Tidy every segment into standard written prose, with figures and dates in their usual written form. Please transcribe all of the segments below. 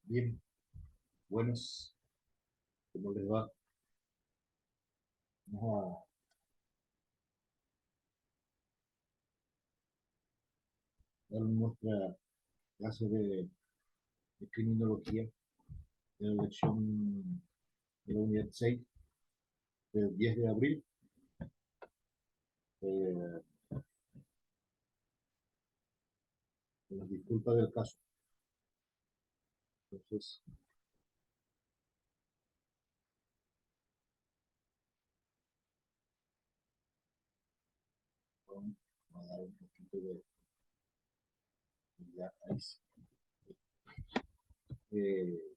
Bien, buenas, ¿cómo les va? Vamos a dar nuestra clase de criminología de la lección de la unidad 6 del 10 de abril. Eh, las disculpas del caso. Entonces, vamos a dar un poquito de ya ahí sí. Eh,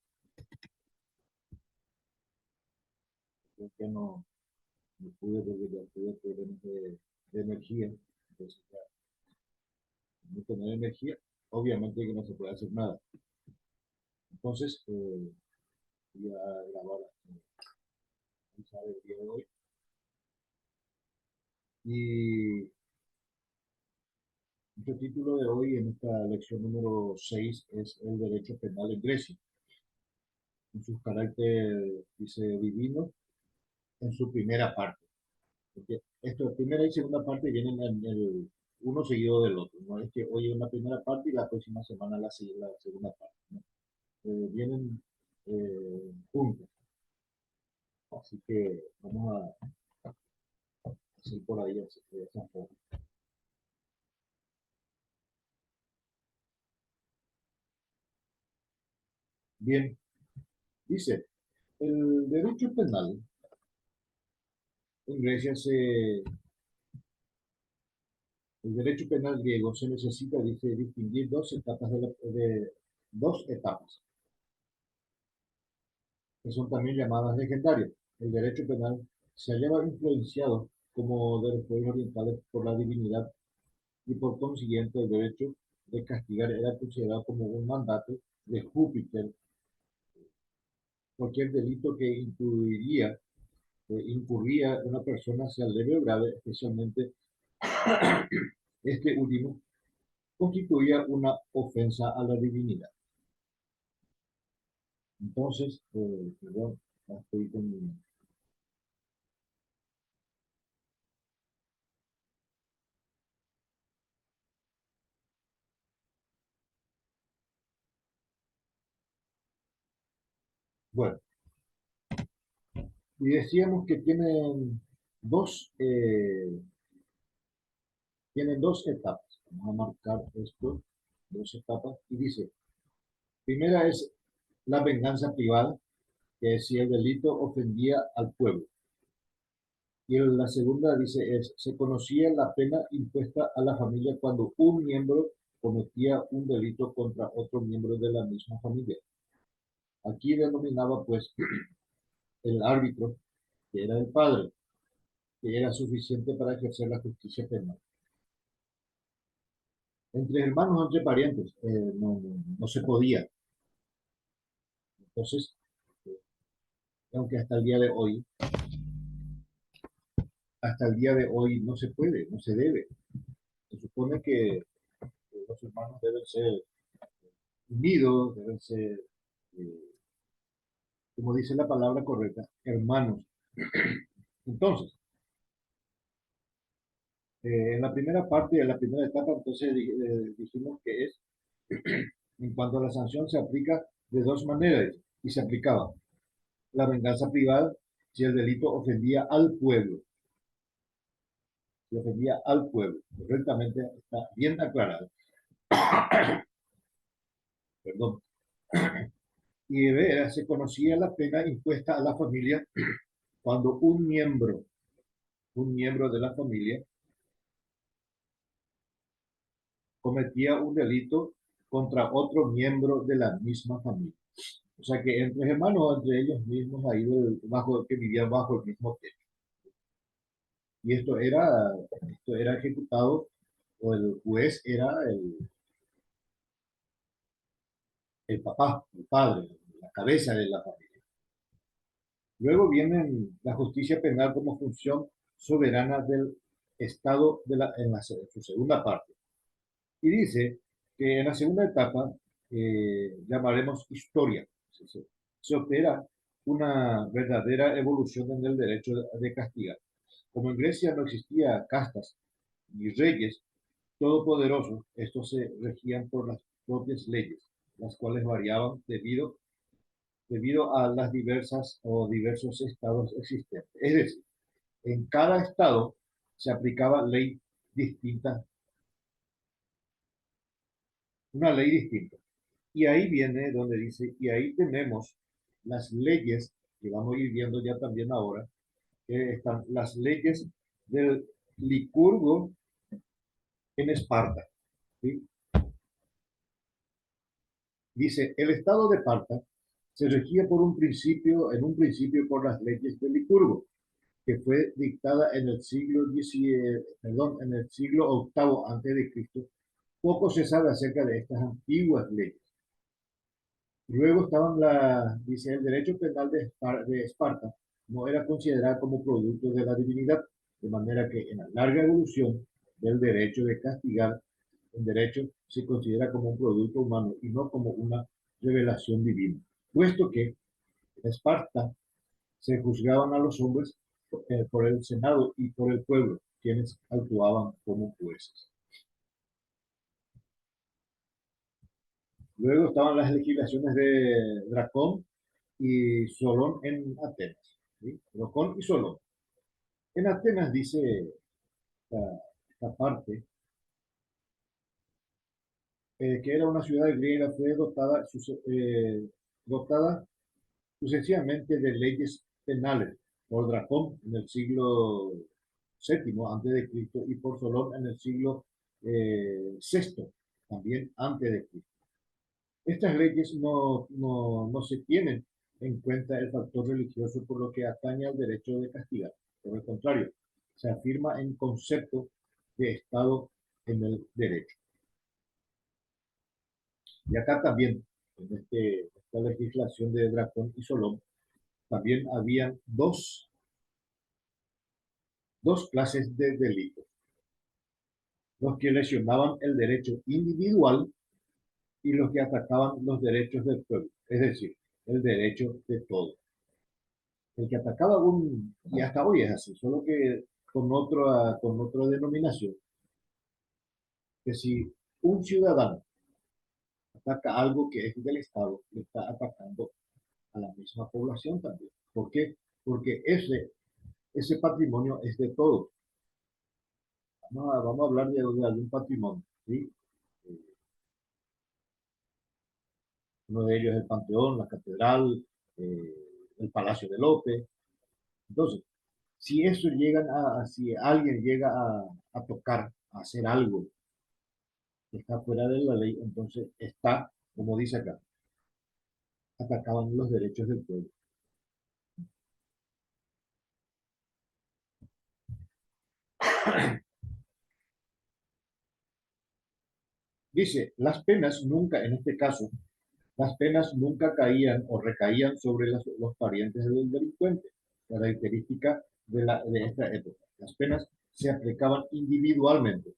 Creo que no pude porque ya tuve problemas de energía. Entonces, ya no tener energía, obviamente que no se puede hacer nada. Entonces, voy a grabar el día de hoy. Y el título de hoy en esta lección número 6 es el derecho penal en Grecia, en su carácter, dice, divino, en su primera parte. Porque esto, primera y segunda parte vienen en el uno seguido del otro. No es que hoy es una primera parte y la próxima semana la segunda parte, ¿no? Vienen juntos. Así que vamos a hacer por ahí de esa forma. Bien, dice, el derecho penal en Grecia el derecho penal griego se necesita, dice, distinguir dos etapas, que son también llamadas legendarias. El derecho penal se hallaba influenciado, como de los pueblos orientales, por la divinidad y por consiguiente el derecho de castigar era considerado como un mandato de Júpiter. Cualquier delito que incurría una persona, sea leve o grave, especialmente este último, constituía una ofensa a la divinidad. Entonces, perdón, estoy con... Bueno, y decíamos que dos, eh, tienen dos etapas. Vamos a marcar esto, dos etapas. Y dice, primera es la venganza privada, que es si el delito ofendía al pueblo. Y la segunda dice se conocía la pena impuesta a la familia cuando un miembro cometía un delito contra otro miembro de la misma familia. Aquí denominaba pues el árbitro, que era el padre, que era suficiente para ejercer la justicia penal. Entre hermanos, entre parientes, no se podía. Entonces, eh, aunque hasta el día de hoy no se puede, no se debe. Se supone que los hermanos deben ser unidos, deben ser, eh, como dice la palabra correcta, hermanos. Entonces, en la primera parte, en la primera etapa, entonces dijimos que es, en cuanto a la sanción, se aplica de dos maneras y se aplicaba la venganza privada si el delito ofendía al pueblo, si ofendía al pueblo, correctamente está bien aclarado, perdón, y se conocía la pena impuesta a la familia cuando un miembro de la familia cometía un delito contra otro miembro de la misma familia. O sea que entre hermanos, entre ellos mismos, ahí que vivían bajo el mismo techo. Y esto era ejecutado, o el juez era el papá, el padre, la cabeza de la familia. Luego viene la justicia penal como función soberana del Estado en su segunda parte. Y dice que en la segunda etapa llamaremos historia. Se opera una verdadera evolución en el derecho de castigar. Como en Grecia no existía castas ni reyes todopoderosos, estos se regían por las propias leyes, las cuales variaban debido a las diversas o diversos estados existentes. Es decir, en cada estado se aplicaba ley distinta, una ley distinta. Y ahí viene donde dice, y ahí tenemos las leyes, que vamos a ir viendo ya también ahora, que están las leyes del Licurgo en Esparta. ¿Sí? Dice, el estado de Esparta se regía en un principio por las leyes del Licurgo, que fue dictada en el siglo en el siglo octavo antes de Cristo. Poco se sabe acerca de estas antiguas leyes. Luego dice, el derecho penal de Esparta no era considerado como producto de la divinidad, de manera que en la larga evolución del derecho de castigar, el derecho se considera como un producto humano y no como una revelación divina, puesto que en Esparta se juzgaban a los hombres por el Senado y por el pueblo, quienes actuaban como jueces. Luego estaban las legislaciones de Dracón y Solón en Atenas. ¿Sí? Dracón y Solón. En Atenas dice esta parte que era una ciudad griega, fue dotada sucesivamente de leyes penales por Dracón en el siglo VII antes de Cristo y por Solón en el siglo VI también antes de Cristo. Estas leyes no se tienen en cuenta el factor religioso por lo que atañe al derecho de castigar. Por el contrario, se afirma en concepto de Estado en el derecho. Y acá también, en esta legislación de Dracón y Solón, también habían dos clases de delitos. Los que lesionaban el derecho individual y los que atacaban los derechos del pueblo, es decir, el derecho de todos. El que atacaba y hasta hoy es así, solo que con otra denominación, que si un ciudadano ataca algo que es del Estado, le está atacando a la misma población también. ¿Por qué? Porque ese patrimonio es de todos. Vamos a hablar de algún patrimonio, ¿sí? Eh, Uno de ellos es el Panteón, la Catedral, eh, el Palacio de López. Entonces, si alguien llega a tocar, a hacer algo que está fuera de la ley, entonces está, como dice acá, atacaban los derechos del pueblo. Dice, en este caso, las penas nunca caían o recaían sobre los parientes del delincuente, característica de esta época. Las penas se aplicaban individualmente.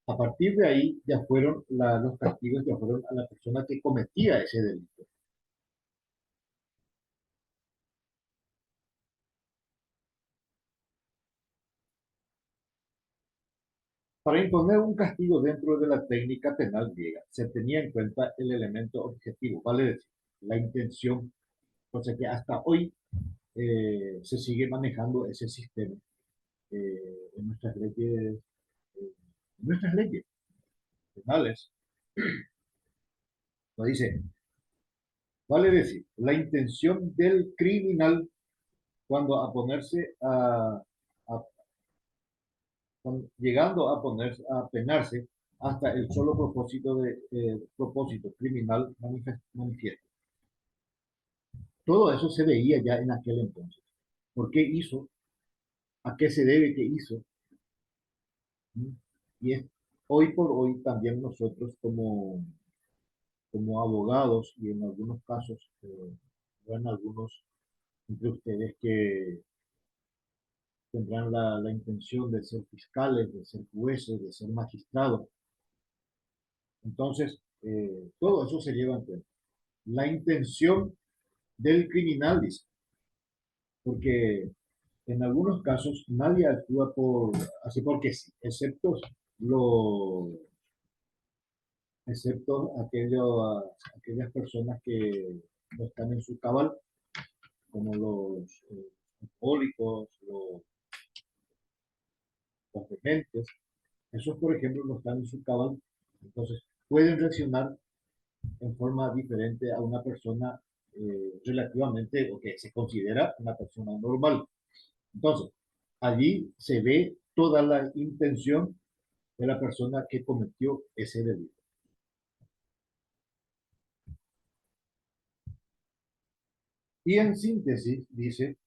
A partir de ahí ya fueron los castigos, ya fueron a la persona que cometía ese delito. Para imponer un castigo dentro de la técnica penal griega, se tenía en cuenta el elemento objetivo, vale decir, la intención, o sea que hasta hoy se sigue manejando ese sistema en nuestras leyes penales. Lo dice, vale decir, la intención del criminal cuando llegando a ponerse, a penarse hasta el solo propósito criminal manifiesto. Todo eso se veía ya en aquel entonces. ¿Por qué hizo? ¿A qué se debe que hizo? ¿Mm? Y es hoy por hoy también nosotros como abogados y en algunos casos, bueno, algunos entre ustedes que tendrán la intención de ser fiscales, de ser jueces, de ser magistrados. Entonces, todo eso se lleva en cuenta. La intención del criminal, dice, porque en algunos casos nadie actúa así porque sí, lo, excepto aquellas personas que no están en su cabal, como los alcohólicos, los dementes. Esos, por ejemplo, no están en su cabal, entonces pueden reaccionar en forma diferente a una persona relativamente, o que se considera una persona normal. Entonces, allí se ve toda la intención de la persona que cometió ese delito. Y en síntesis, dice,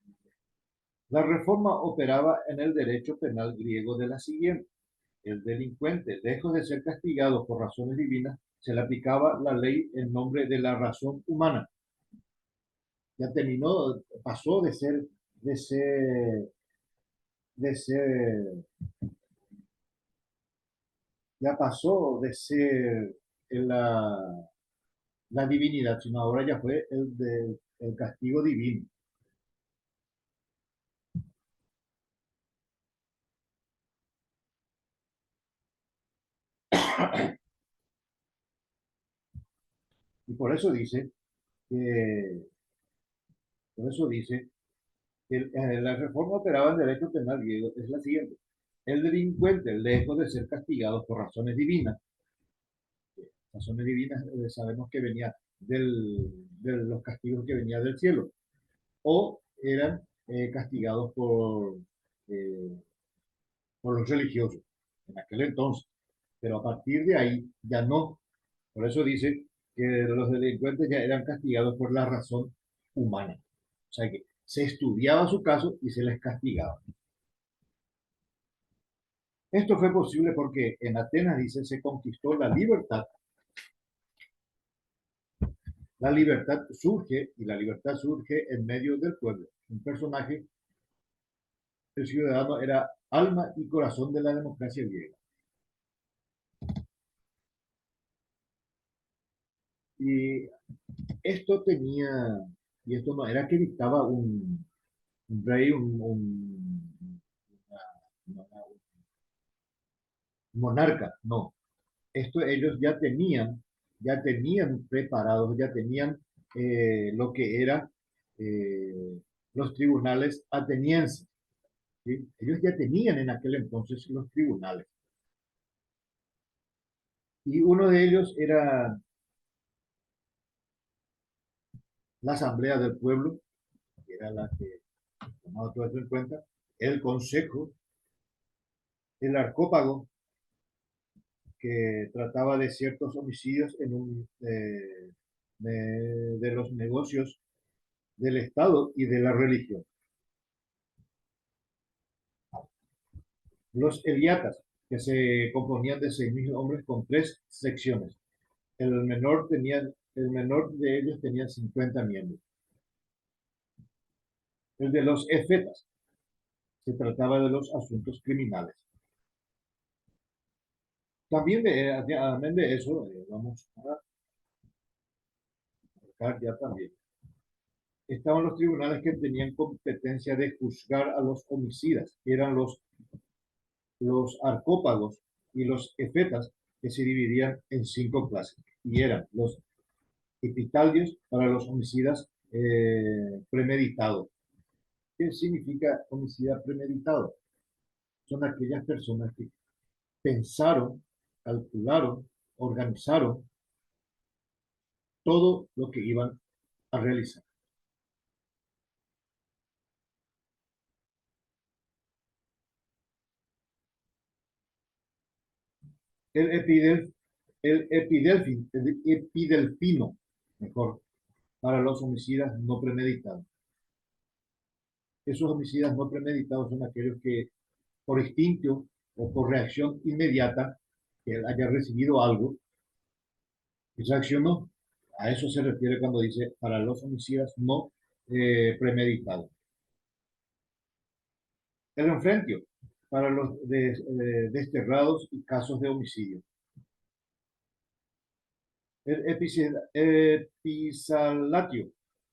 la reforma operaba en el derecho penal griego de la siguiente. El delincuente, lejos de ser castigado por razones divinas, se le aplicaba la ley en nombre de la razón humana. Ya terminó, pasó de ser, de ser, ya pasó de ser la divinidad, sino ahora ya fue el castigo divino. Y que, por eso dice que la reforma operaba en derecho penal griego es la siguiente. El delincuente, lejos de ser castigado por razones divinas, sabemos que venía de los castigos que venía del cielo, o eran castigados eh, por los religiosos en aquel entonces. Pero a partir de ahí ya no. Por eso dice que los delincuentes ya eran castigados por la razón humana. O sea que se estudiaba su caso y se les castigaba. Esto fue posible porque en Atenas, dice, se conquistó la libertad. La libertad surge, y la libertad surge en medio del pueblo. Un personaje, el ciudadano, era alma y corazón de la democracia griega. Y esto tenía, y esto no era que dictaba un rey, un monarca, no. Esto ellos ya tenían preparados, ya tenían lo que era los tribunales atenienses. ¿Sí? Ellos ya tenían en aquel entonces los tribunales. Y uno de ellos era la Asamblea del Pueblo, que era la que tomaba todo esto en cuenta, el Consejo, el Arcópago, que trataba de ciertos homicidios de los negocios del Estado y de la religión. Los Eliatas, que se componían de 6.000 hombres con 3 secciones. El menor de ellos tenía 50 miembros. El de los Efetas, se trataba de los asuntos criminales. Además de eso, vamos a marcar ya también. Estaban los tribunales que tenían competencia de juzgar a los homicidas, que eran los arcópagos y los efetas, que se dividían en 5 clases, y eran los epitaldios para los homicidas premeditados. ¿Qué significa homicida premeditado? Son aquellas personas que pensaron, calcularon, organizaron todo lo que iban a realizar. El, epidel, el epidelfino, mejor, para los homicidas no premeditados. Esos homicidas no premeditados son aquellos que por instinto o por reacción inmediata, que él haya recibido algo y reaccionó. A eso se refiere cuando dice para los homicidas no premeditados. El enfrentio para los desterrados y casos de homicidio. el episalatio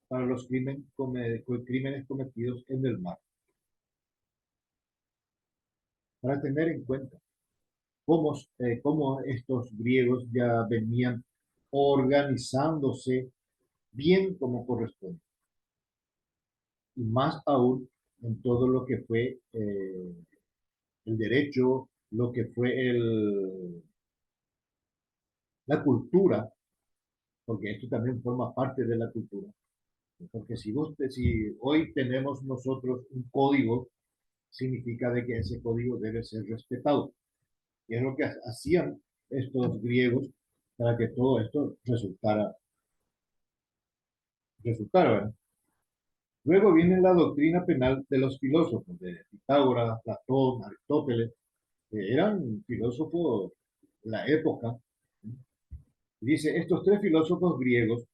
para los crímenes cometidos en el mar. Para tener en cuenta cómo estos griegos ya venían organizándose bien como corresponde. Y más aún en todo lo que fue el derecho, lo que fue la cultura, porque esto también forma parte de la cultura. Porque si hoy tenemos nosotros un código, significa de que ese código debe ser respetado. Y es lo que hacían estos griegos para que todo esto resultara, ¿verdad? Luego viene la doctrina penal de los filósofos, de Pitágoras, Platón, Aristóteles, que eran filósofos de la época. Dice, estos tres filósofos griegos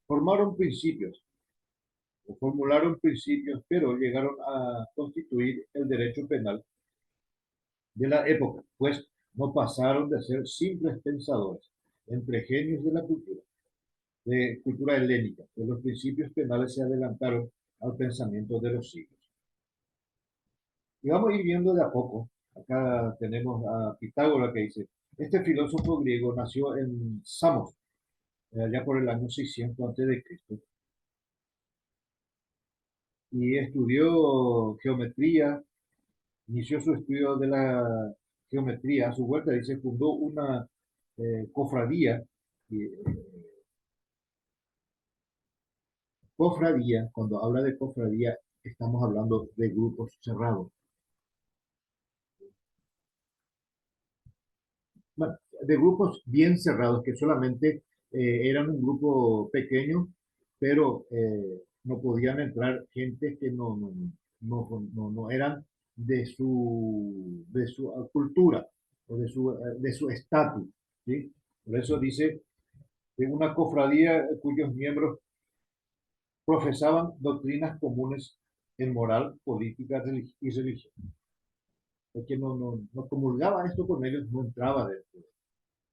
formaron principios, o formularon principios, pero llegaron a constituir el derecho penal de la época, pues no pasaron de ser simples pensadores, entre genios de cultura helénica, pues los principios penales se adelantaron al pensamiento de los siglos. Y vamos a ir viendo de a poco. Acá tenemos a Pitágoras que dice, este filósofo griego nació en Samos, allá por el año 600 a.C., y estudió geometría, inició su estudio de la geometría. A su vuelta, dice, fundó una cofradía. Y, cofradía, cuando habla de cofradía, estamos hablando de grupos cerrados. Bueno, de grupos bien cerrados, que solamente eran un grupo pequeño, pero no podían entrar gente que no eran de su cultura o de su estatus, ¿sí? Por eso dice que una cofradía cuyos miembros profesaban doctrinas comunes en moral, política y religión. Porque no comulgaba esto con ellos, no entraba dentro.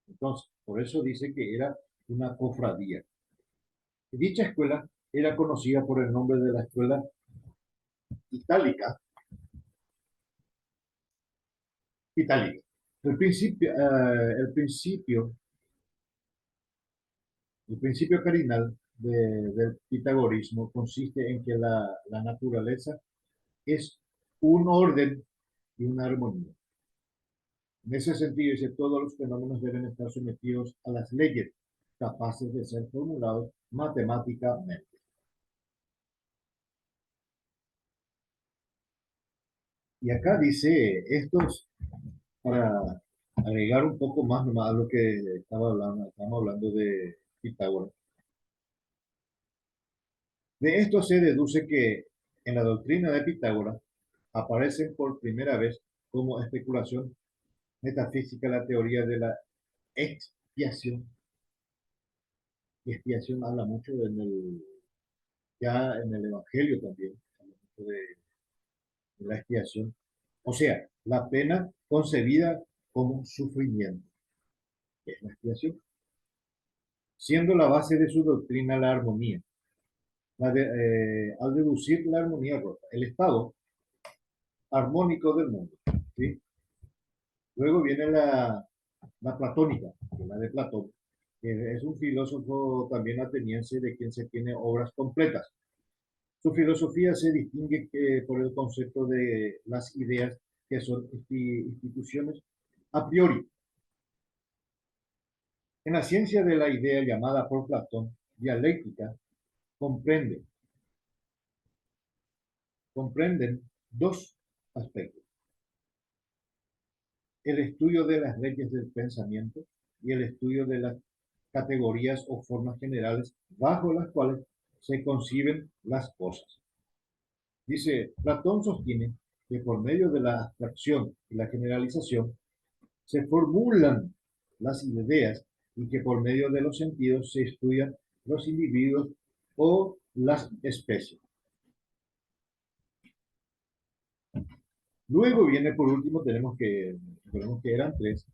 Entonces, por eso dice que era una cofradía. Y dicha escuela era conocida por el nombre de la escuela itálica. Itálica. El principio, eh, el principio, el principio cardinal del pitagorismo consiste en que la naturaleza es un orden y una armonía. En ese sentido, dice, todos los fenómenos deben estar sometidos a las leyes capaces de ser formulados matemáticamente. Y acá dice, estos, para agregar un poco más nomás a lo que estamos hablando de Pitágoras. De esto se deduce que en la doctrina de Pitágoras aparecen por primera vez como especulación metafísica la teoría de la expiación. Y expiación habla mucho ya en el Evangelio también, habla mucho de la expiación. O sea, la pena concebida como sufrimiento, que es la expiación, siendo la base de su doctrina la armonía. Al deducir la armonía rota, el estado armónico del mundo. ¿Sí? Luego viene la platónica, que es la de Platón, que es un filósofo también ateniense de quien se tiene obras completas. Su filosofía se distingue por el concepto de las ideas que son instituciones a priori. En la ciencia de la idea llamada por Platón dialéctica, comprende, comprenden dos aspectos: el estudio de las leyes del pensamiento y el estudio de las categorías o formas generales bajo las cuales se conciben las cosas. Dice, Platón sostiene que por medio de la abstracción y la generalización se formulan las ideas y que por medio de los sentidos se estudian los individuos o las especies. Luego viene, por último, tenemos que eran tres.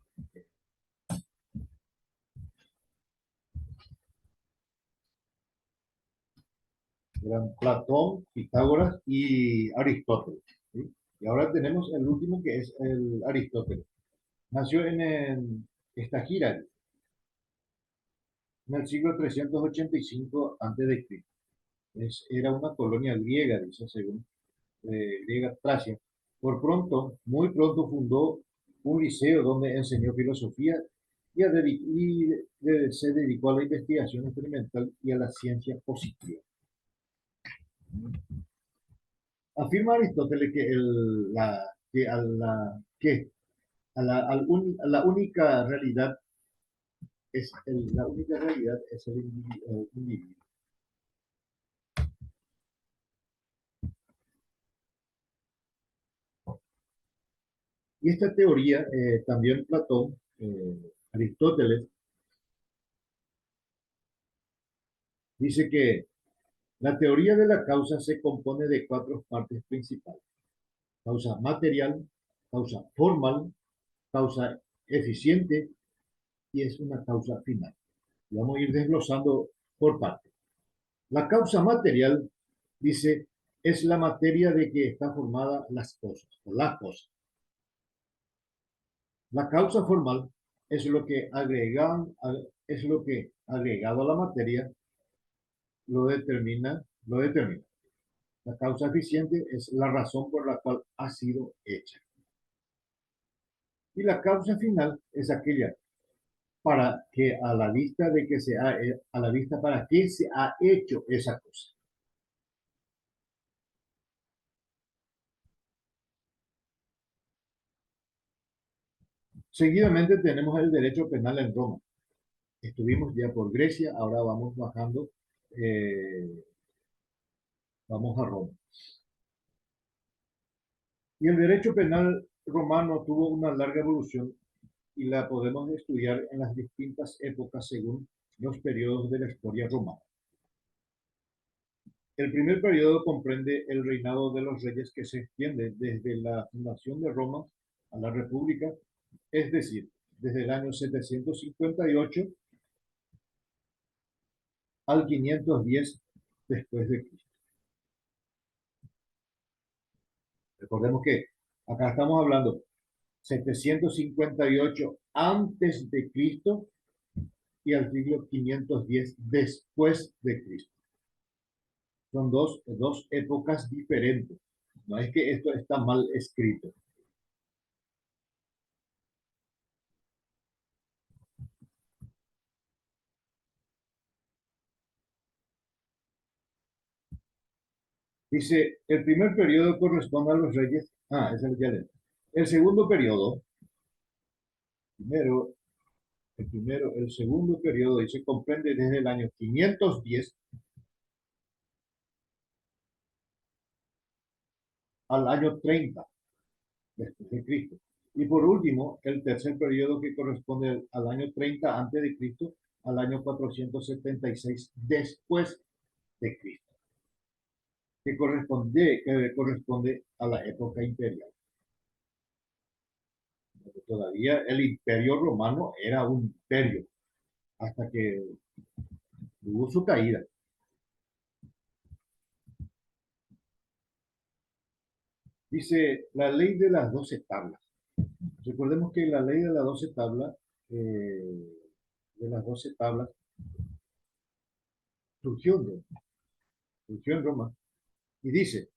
Eran Platón, Pitágoras y Aristóteles. ¿Sí? Y ahora tenemos el último que es el Aristóteles. Nació esta gira en el siglo 385 a.C. Era una colonia griega, dice según griega Tracia. Muy pronto fundó un liceo donde enseñó filosofía se dedicó a la investigación experimental y a la ciencia positiva. Afirma Aristóteles que, la única realidad es el individuo. Y esta teoría, también Platón, Aristóteles, dice que la teoría de la causa se compone de cuatro partes principales: causa material, causa formal, causa eficiente y es una causa final. Y vamos a ir desglosando por partes. La causa material, dice, es la materia de que está formada las cosas, o las cosas. La causa formal es lo que agregado a la materia lo determina. La causa eficiente es la razón por la cual ha sido hecha. Y la causa final es aquella para que a la vista de que a la vista para qué se ha hecho esa cosa. Seguidamente tenemos el derecho penal en Roma. Estuvimos ya por Grecia, ahora vamos bajando, vamos a Roma. Y el derecho penal romano tuvo una larga evolución y la podemos estudiar en las distintas épocas según los periodos de la historia romana. El primer periodo comprende el reinado de los reyes que se extiende desde la fundación de Roma a la República, es decir, desde el año 758 al 510 después de Cristo. Recordemos que acá estamos hablando 758 antes de Cristo y al siglo 510 después de Cristo. Son dos épocas diferentes. No es que esto está mal escrito. Dice, el primer periodo corresponde a los reyes. Es el ya. El segundo periodo, primero, el segundo periodo, dice, comprende desde el año 510 al año 30 después de Cristo. Y por último, el tercer periodo que corresponde al año 30 antes de Cristo al año 476 después de Cristo, que corresponde a la época imperial. Todavía el imperio romano era un imperio hasta que hubo su caída. Dice la ley de las 12 tablas. Recordemos que la ley de las 12 tablas, de las 12 tablas surgió, surgió en Roma y dice,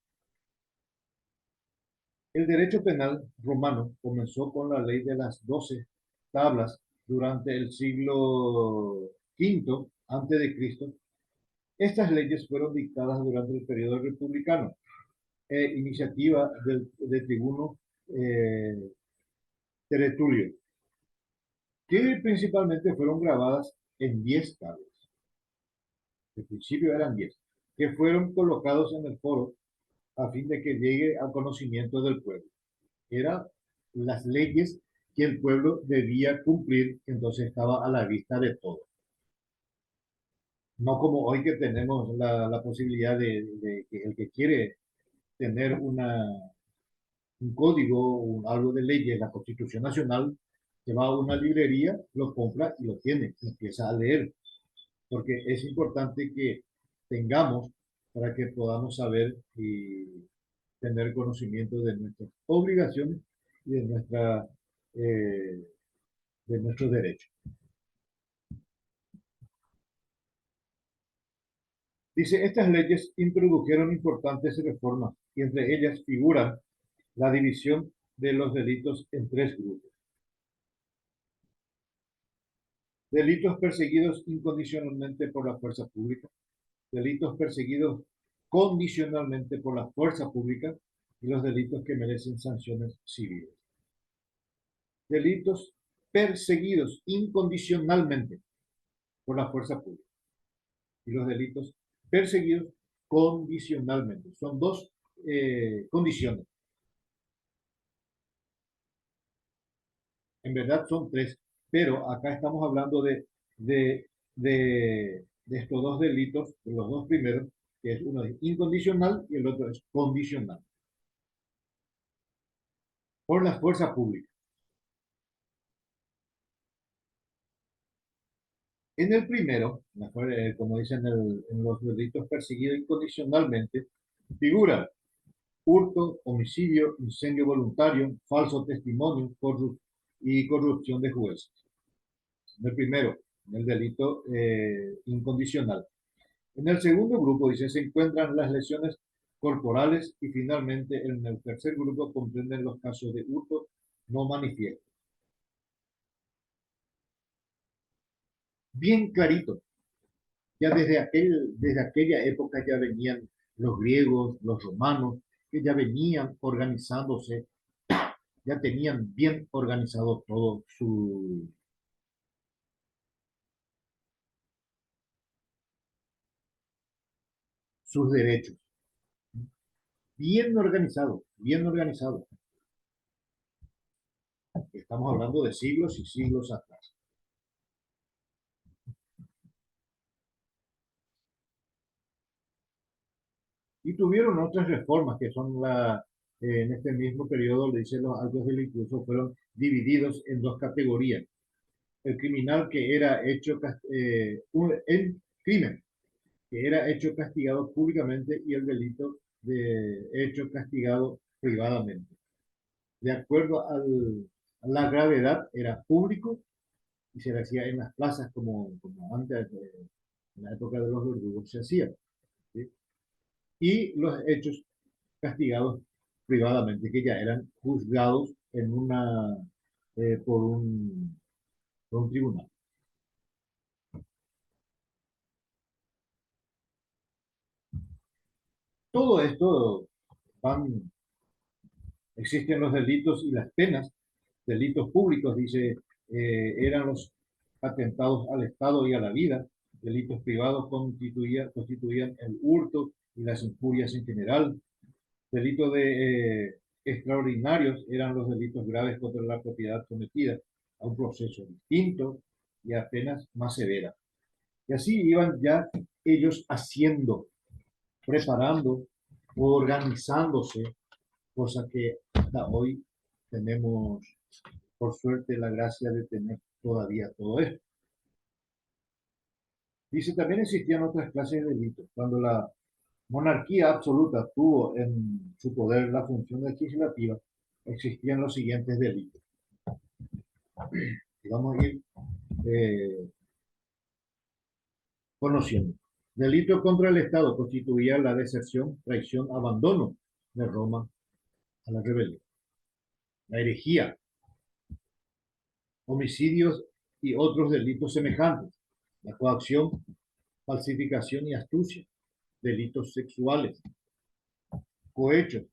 el derecho penal romano comenzó con la ley de las 12 tablas durante el siglo V antes de Cristo. Estas leyes fueron dictadas durante el periodo republicano, iniciativa del tribuno Tertulio, que principalmente fueron grabadas en 10 tablas. Al principio eran 10, que fueron colocados en el foro a fin de que llegue al conocimiento del pueblo. Eran las leyes que el pueblo debía cumplir, entonces estaba a la vista de todos. No como hoy que tenemos la posibilidad de que el que quiere tener un código, algo de leyes, la Constitución Nacional, se va a una librería, lo compra y lo tiene, empieza a leer, porque es importante que tengamos para que podamos saber y tener conocimiento de nuestras obligaciones y eh, de nuestros derechos. Dice, estas leyes introdujeron importantes reformas y entre ellas figuran la división de los delitos en tres grupos. Delitos perseguidos incondicionalmente por la fuerza pública, delitos perseguidos condicionalmente por la fuerza pública y los delitos que merecen sanciones civiles. Delitos perseguidos incondicionalmente por la fuerza pública y los delitos perseguidos condicionalmente. Son dos condiciones. En verdad son tres, pero acá estamos hablando de estos dos delitos, de los dos primeros, que es uno es incondicional y el otro es condicional, por la fuerza pública. En el primero, como dicen en los delitos perseguidos incondicionalmente, figura hurto, homicidio, incendio voluntario, falso testimonio y corrupción de jueces. En el primero, en el delito incondicional. En el segundo grupo, dice, se encuentran las lesiones corporales y finalmente en el tercer grupo comprenden los casos de hurto no manifiesto. Bien clarito. Ya desde aquella época ya venían los griegos, los romanos, que ya venían organizándose, ya tenían bien organizado todo sus derechos. Bien organizado, bien organizado. Estamos hablando de siglos y siglos atrás. Y tuvieron otras reformas que son en este mismo periodo, le dicen los actos delictuosos, fueron divididos en dos categorías. El criminal que era hecho, el crimen que era hecho castigado públicamente y el delito de hecho castigado privadamente. De acuerdo a la gravedad, era público y se le hacía en las plazas como antes, en la época de los verdugos se hacía. ¿Sí? Y los hechos castigados privadamente, que ya eran juzgados por por un tribunal. Todo esto van, existen los delitos y las penas, delitos públicos, dice, eran los atentados al Estado y a la vida, delitos privados constituían el hurto y las injurias en general, delitos extraordinarios eran los delitos graves contra la propiedad sometida a un proceso distinto y a penas más severas. Y así iban ya ellos haciendo, preparando, organizándose, cosa que hasta hoy tenemos, por suerte, la gracia de tener todavía todo esto. Dice, también existían otras clases de delitos. Cuando la monarquía absoluta tuvo en su poder la función legislativa, existían los siguientes delitos. Y vamos a ir eh, conociendo. Delito contra el Estado constituía la deserción, traición, abandono de Roma a la rebelión. La herejía, homicidios y otros delitos semejantes. La coacción, falsificación y astucia. Delitos sexuales, cohechos,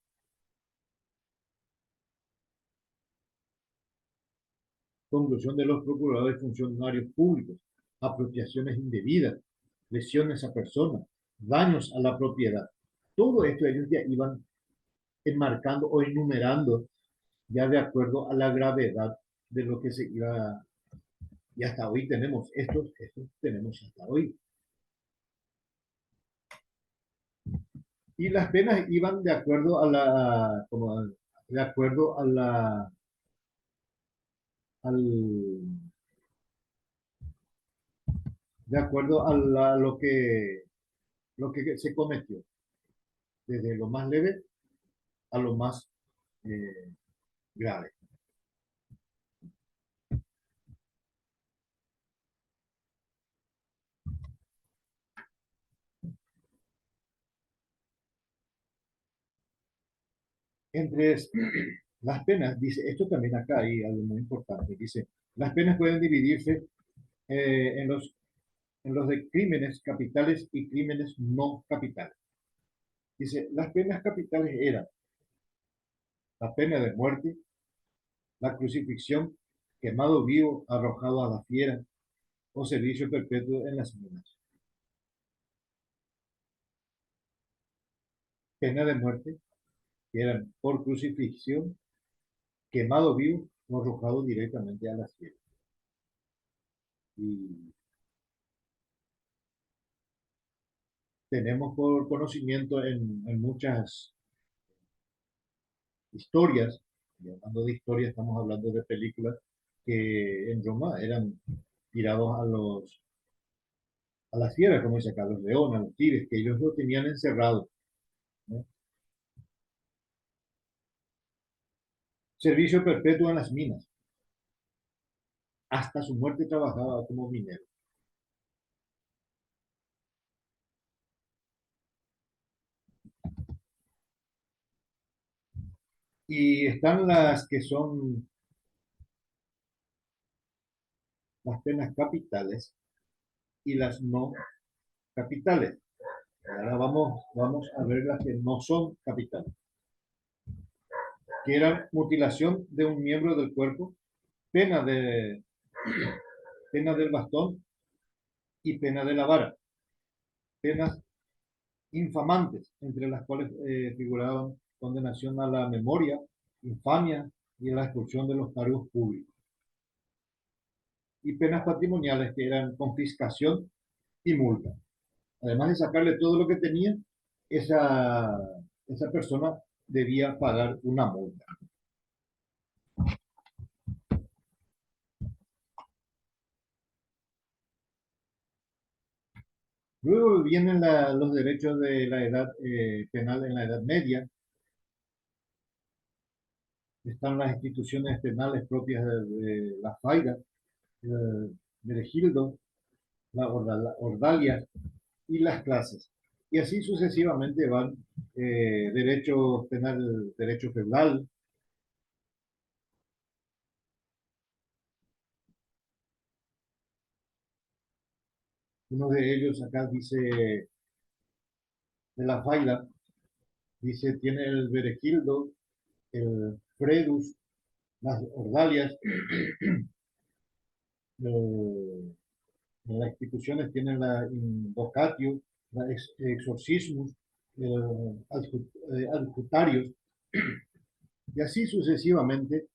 conclusión de los procuradores funcionarios públicos, apropiaciones indebidas, lesiones a personas, daños a la propiedad. Todo esto ellos ya iban enmarcando o enumerando ya de acuerdo a la gravedad de lo que se iba. Y hasta hoy tenemos estos tenemos hasta hoy. Y las penas iban de acuerdo de acuerdo al, de acuerdo a lo que lo que se cometió, desde lo más leve a lo más eh, grave. Entre las penas, dice, esto también acá hay algo muy importante, dice, las penas pueden dividirse en los de crímenes capitales y crímenes no capitales. Dice, las penas capitales eran la pena de muerte, la crucifixión, quemado vivo, arrojado a la fiera o servicio perpetuo en las minas. Pena de muerte, que eran por crucifixión, quemado vivo o arrojado directamente a las fieras. Y tenemos por conocimiento en muchas historias, y hablando de historia, estamos hablando de películas que en Roma eran tirados a las fieras, como dice acá, a los leones, a los tigres, que ellos lo tenían encerrado, ¿no? Servicio perpetuo en las minas. Hasta su muerte trabajaba como minero. Y están las que son las penas capitales y las no capitales. Ahora vamos a ver las que no son capitales, que eran mutilación de un miembro del cuerpo, pena, de, pena del bastón y pena de la vara. Penas infamantes, entre las cuales figuraban condenación a la memoria, infamia y la expulsión de los cargos públicos. Y penas patrimoniales, que eran confiscación y multa. Además de sacarle todo lo que tenía, esa, esa persona debía pagar una multa. Luego vienen los derechos de la edad penal en la Edad Media. Están las instituciones penales propias de la Faida, Meregildo, la Ordalia y las clases. Y así sucesivamente van derecho penal, derecho feudal. Uno de ellos acá dice, de la Faida, dice, tiene el Beregildo, el Fredus, las Ordalias, las instituciones tienen la invocatio, la exorcismus, adjutarios, y así sucesivamente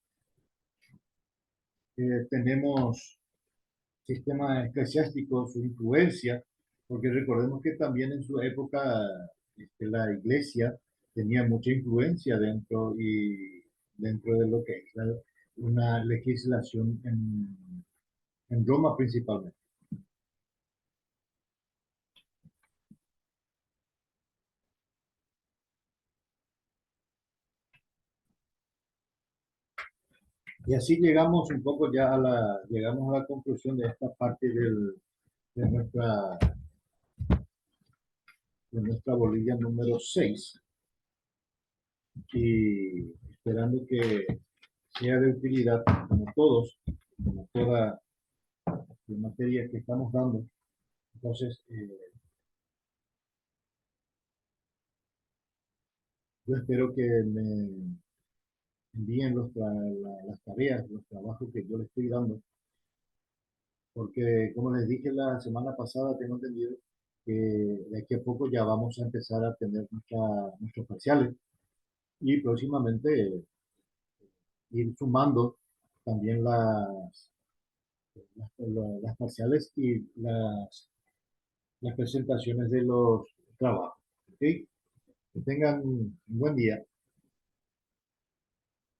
tenemos sistema eclesiástico, su influencia, porque recordemos que también en su época la iglesia tenía mucha influencia dentro de lo que es una legislación en Roma principalmente. Y así llegamos un poco ya llegamos a la conclusión de esta parte de, nuestra, de nuestra bolilla número 6 y esperando que sea de utilidad como todos, como toda la materia que estamos dando. Entonces, yo espero que me envíen las tareas, los trabajos que yo les estoy dando, porque como les dije la semana pasada, tengo entendido que de aquí a poco ya vamos a empezar a tener nuestros parciales y próximamente ir sumando también las parciales y las presentaciones de los trabajos. ¿Ok? Que tengan un buen día.